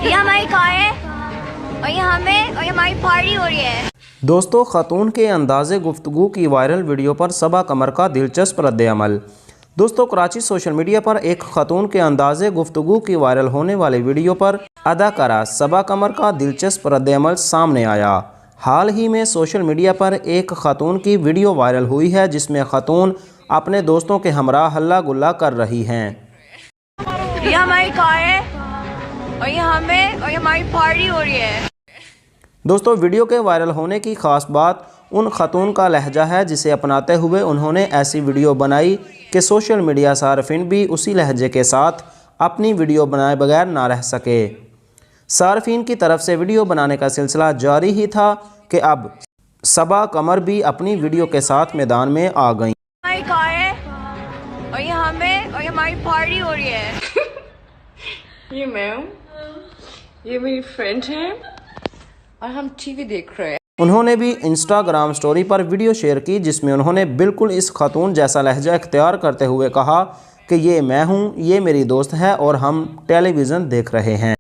ये हमारी कार है और ये हमारी पार्टी हो रही है। दोस्तों, खातून के अंदाज़े गुफ्तगू की वायरल वीडियो पर सबा कमर का दिलचस्प रद्द-ए-अमल। दोस्तों, कराची सोशल मीडिया पर एक खातून के अंदाज़े गुफ्तगू की वायरल होने वाली वीडियो पर अदाकारा सबा कमर का दिलचस्प रद्द-ए-अमल सामने आया। हाल ही में सोशल मीडिया पर एक खातून की वीडियो वायरल हुई है जिसमें खातून अपने दोस्तों के हमरा हल्ला गुल्ला कर रही हैं। ये हमारी कार है और ये हमारी पार्टी हो रही है। दोस्तों, वीडियो के वायरल होने की ख़ास बात उन खातून का लहजा है जिसे अपनाते हुए उन्होंने ऐसी वीडियो बनाई कि सोशल मीडिया सार्फिन भी उसी लहजे के साथ अपनी वीडियो बनाए बगैर ना रह सके। सार्फिन की तरफ से वीडियो बनाने का सिलसिला जारी ही था कि अब सबा कमर भी अपनी वीडियो के साथ मैदान में आ गईं। हमारी कार है और ये हमारी पार्टी हो रही है। ये मैं हूँ, ये मेरी फ्रेंड है और हम टीवी देख रहे हैं। उन्होंने भी इंस्टाग्राम स्टोरी पर वीडियो शेयर की जिसमें उन्होंने बिल्कुल इस खातून जैसा लहजा इख्तियार करते हुए कहा कि ये मैं हूँ, ये मेरी दोस्त है और हम टेलीविज़न देख रहे हैं।